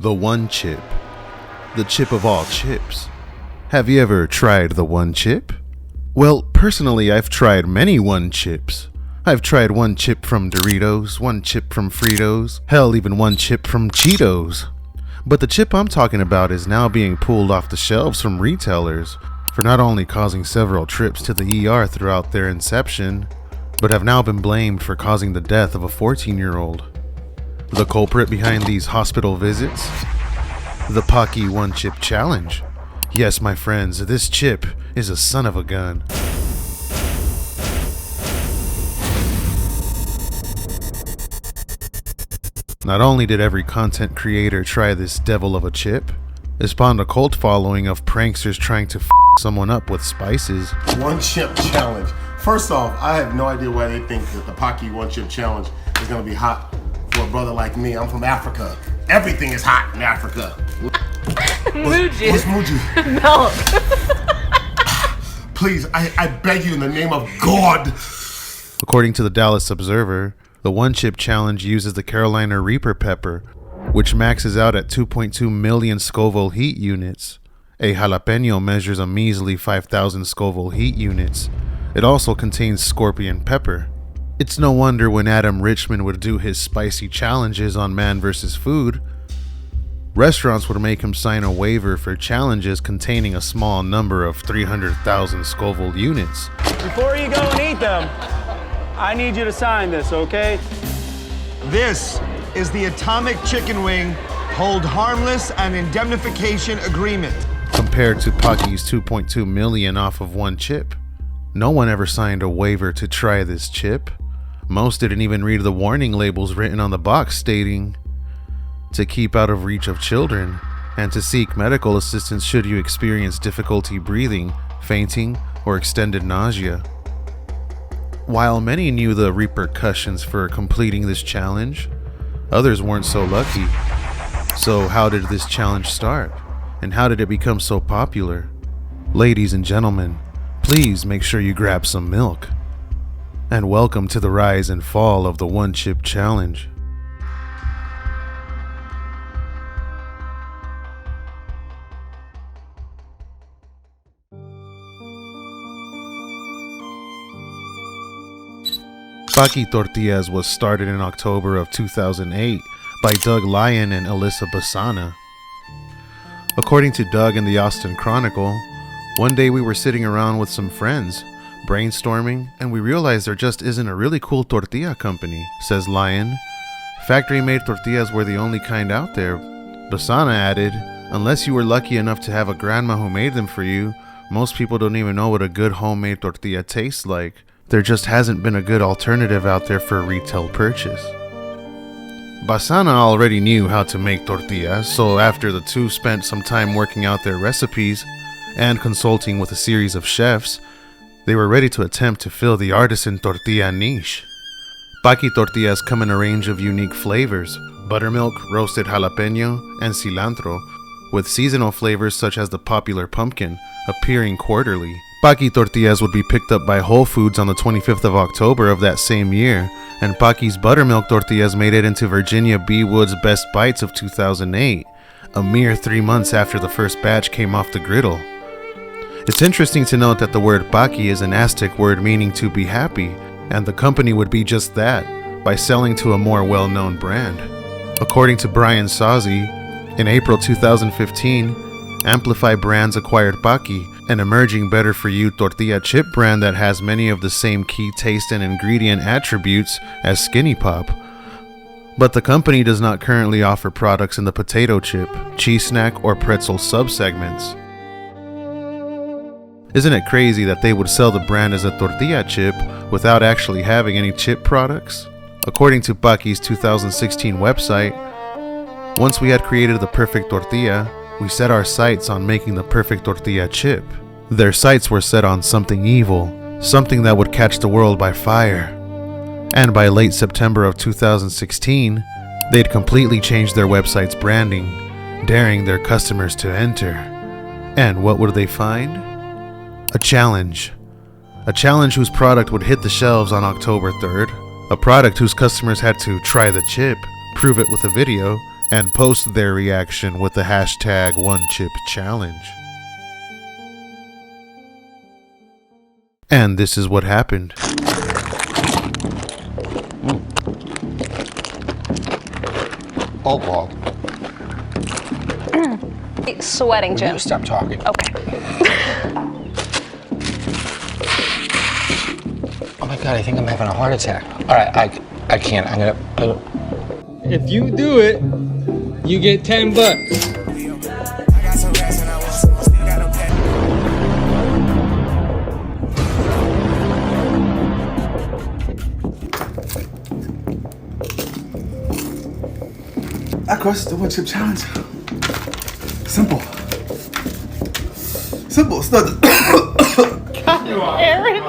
The One Chip. The chip of all chips. Have you ever tried the One Chip? Well, personally, I've tried many One Chips. I've tried one chip from Doritos, one chip from Fritos, hell, even one chip from Cheetos. But the chip I'm talking about is now being pulled off the shelves from retailers for not only causing several trips to the ER throughout their inception, but have now been blamed for causing the death of a 14-year-old. The culprit behind these hospital visits? The Paqui One Chip challenge. Yes, my friends, this chip is a son of a gun. Not only did every content creator try this devil of a chip, it spawned a cult following of pranksters trying to someone up with spices. One chip challenge. First off, I have no idea why they think that the Paqui One Chip challenge is gonna be hot for a brother like me. I'm from Africa. Everything is hot in Africa. Muji. What's Muji? Milk. Please, I beg you in the name of God. According to the Dallas Observer, the One Chip challenge uses the Carolina Reaper pepper, which maxes out at 2.2 million Scoville heat units. A jalapeño measures a measly 5,000 Scoville heat units. It also contains scorpion pepper. It's no wonder when Adam Richman would do his spicy challenges on Man vs. Food, restaurants would make him sign a waiver for challenges containing a small number of 300,000 Scoville units. Before you go and eat them, I need you to sign this, okay? This is the Atomic Chicken Wing Hold Harmless and Indemnification Agreement. Compared to Paqui's 2.2 million off of one chip. No one ever signed a waiver to try this chip. Most didn't even read the warning labels written on the box stating, to keep out of reach of children, and to seek medical assistance should you experience difficulty breathing, fainting, or extended nausea. While many knew the repercussions for completing this challenge, others weren't so lucky. So how did this challenge start? And how did it become so popular? Ladies and gentlemen, please make sure you grab some milk. And welcome to the rise and fall of the One Chip Challenge. Paqui Tortillas was started in October of 2008 by Doug Lyon and Alyssa Basana. According to Doug in the Austin Chronicle, one day we were sitting around with some friends, brainstorming, and we realized there just isn't a really cool tortilla company, says Lyon. Factory-made tortillas were the only kind out there. Basana added, unless you were lucky enough to have a grandma who made them for you, most people don't even know what a good homemade tortilla tastes like. There just hasn't been a good alternative out there for retail purchase. Basana already knew how to make tortillas, so after the two spent some time working out their recipes and consulting with a series of chefs, they were ready to attempt to fill the artisan tortilla niche. Paqui tortillas come in a range of unique flavors: buttermilk, roasted jalapeño, and cilantro, with seasonal flavors such as the popular pumpkin, appearing quarterly. Paqui tortillas would be picked up by Whole Foods on the 25th of October of that same year, and Paqui's buttermilk tortillas made it into Virginia B. Wood's Best Bites of 2008, a mere 3 months after the first batch came off the griddle. It's interesting to note that the word Paqui is an Aztec word meaning to be happy, and the company would be just that, by selling to a more well-known brand. According to Brian Sozzi, in April 2015, Amplify Brands acquired Paqui, an emerging better-for-you tortilla chip brand that has many of the same key taste and ingredient attributes as Skinny Pop. But the company does not currently offer products in the potato chip, cheese snack, or pretzel subsegments. Isn't it crazy that they would sell the brand as a tortilla chip without actually having any chip products? According to Paqui's 2016 website, once we had created the perfect tortilla, we set our sights on making the perfect tortilla chip. Their sights were set on something evil, something that would catch the world by fire. And by late September of 2016, they'd completely changed their website's branding, daring their customers to enter. And what would they find? A challenge. A challenge whose product would hit the shelves on October 3rd. A product whose customers had to try the chip, prove it with a video, and post their reaction with the hashtag #OneChipChallenge. And this is what happened. Alcohol. Sweating, Jim. You stop talking. Okay. Oh my God, I think I'm having a heart attack. All right, I can't. I'm gonna. If you do it, you get $10. Of course, the one chip challenge. Simple. Simple. It's not. Aaron.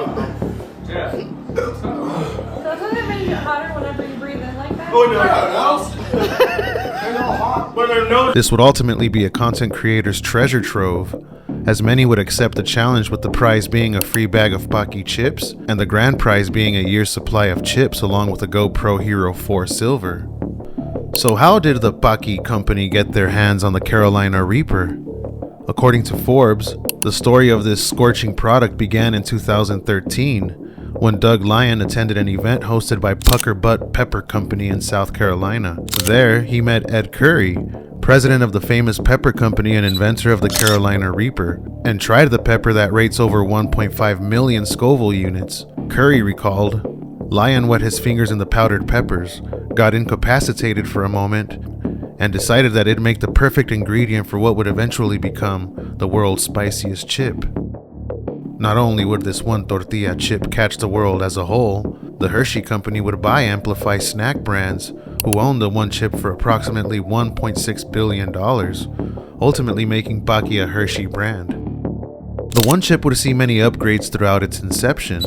Doesn't it make it hotter whenever you breathe in like that? This would ultimately be a content creator's treasure trove, as many would accept the challenge, with the prize being a free bag of Paqui chips and the grand prize being a year's supply of chips along with a GoPro Hero 4 Silver. So how did the Paqui company get their hands on the Carolina Reaper? According to Forbes, the story of this scorching product began in 2013 when Doug Lyon attended an event hosted by Pucker Butt Pepper Company in South Carolina. There, he met Ed Curry, president of the famous pepper company and inventor of the Carolina Reaper, and tried the pepper that rates over 1.5 million Scoville units. Curry recalled, Lyon wet his fingers in the powdered peppers, got incapacitated for a moment, and decided that it'd make the perfect ingredient for what would eventually become the world's spiciest chip. Not only would this one tortilla chip catch the world as a whole, the Hershey company would buy Amplify snack brands, who owned the one chip for approximately $1.6 billion, ultimately making Paqui a Hershey brand. The one chip would see many upgrades throughout its inception.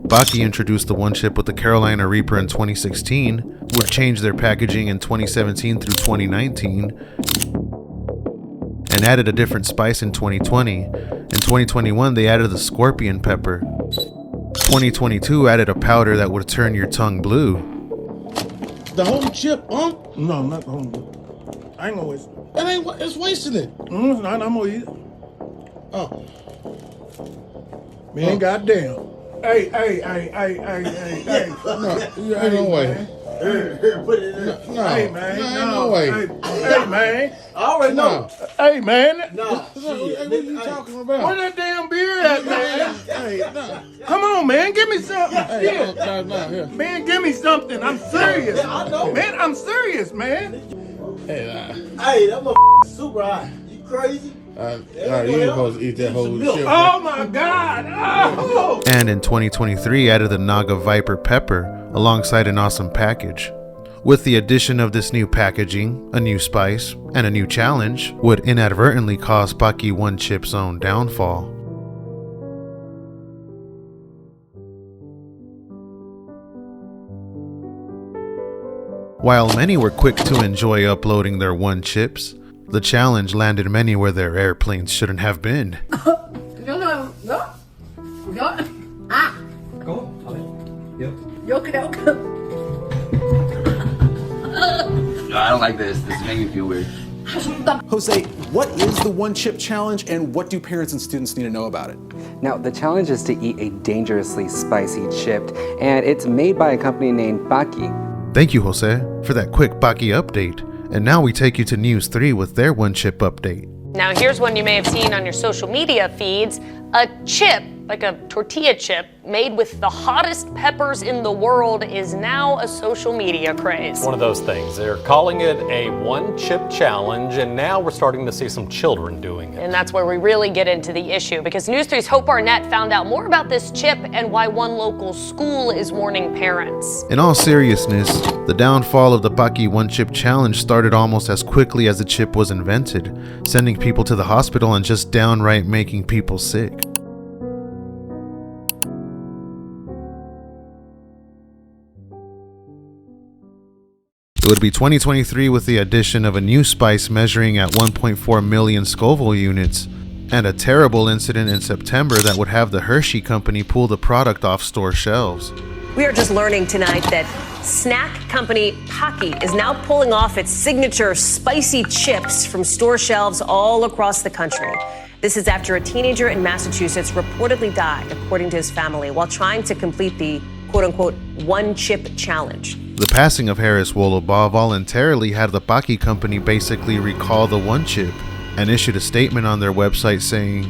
Paqui introduced the one chip with the Carolina Reaper in 2016, would change their packaging in 2017 through 2019, and added a different spice in 2020. In 2021, they added the scorpion pepper. 2022 added a powder that would turn your tongue blue. The whole chip, huh? No, not the whole. I ain't gonna waste it. That ain't what, it's wasting it. It's not, I'm gonna eat it. Oh. Man, goddamn. Hey. No, ain't no way. Put it in. No, hey, man. No way. Hey, man. I already know. Hey, man. No. What are you talking about? Where that damn beer at, man? Hey, no. Come on, man. Give me something. Hey, no, man, give me something. I'm serious. I know. Man, I'm serious, man. Hey, that motherfucker super hot. You crazy? You ain't supposed to eat that whole shit. Oh my God! Oh. And in 2023 added the Naga Viper pepper alongside an awesome package. With the addition of this new packaging, a new spice, and a new challenge would inadvertently cause Paqui One Chip's own downfall. While many were quick to enjoy uploading their one chips, the challenge landed many where their airplanes shouldn't have been. No. Ah. Go. Yep. Yoke. No, I don't like this. This is making me feel weird. Jose, what is the One Chip Challenge and what do parents and students need to know about it? Now, the challenge is to eat a dangerously spicy chip, and it's made by a company named Paqui. Thank you, Jose, for that quick Paqui update. And now we take you to News 3 with their one chip update. Now here's one you may have seen on your social media feeds. A chip, like a tortilla chip, made with the hottest peppers in the world is now a social media craze. One of those things. They're calling it a one chip challenge, and now we're starting to see some children doing it. And that's where we really get into the issue, because News 3's Hope Arnett found out more about this chip and why one local school is warning parents. In all seriousness, the downfall of the Paqui One Chip Challenge started almost as quickly as the chip was invented, sending people to the hospital and just downright making people sick. It would be 2023 with the addition of a new spice measuring at 1.4 million Scoville units, and a terrible incident in September that would have the Hershey company pull the product off store shelves. We are just learning tonight that snack company Paqui is now pulling off its signature spicy chips from store shelves all across the country. This is after a teenager in Massachusetts reportedly died, according to his family, while trying to complete the quote-unquote one chip challenge. The passing of Harris Wolobah voluntarily had the Paqui company basically recall the one chip and issued a statement on their website saying,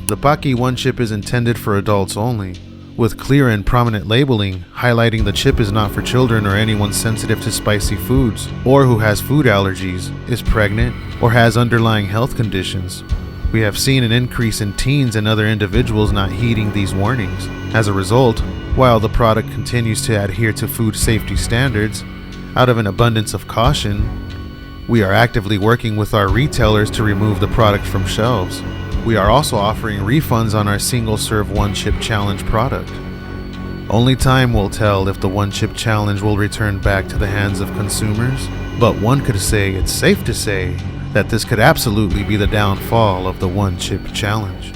"The Paqui One Chip is intended for adults only, with clear and prominent labeling highlighting the chip is not for children or anyone sensitive to spicy foods, or who has food allergies, is pregnant, or has underlying health conditions. We have seen an increase in teens and other individuals not heeding these warnings. As a result, while the product continues to adhere to food safety standards, out of an abundance of caution, we are actively working with our retailers to remove the product from shelves. We are also offering refunds on our single-serve one-chip challenge product. Only time will tell if the one-chip challenge will return back to the hands of consumers, but one could say it's safe to say that this could absolutely be the downfall of the one-chip challenge."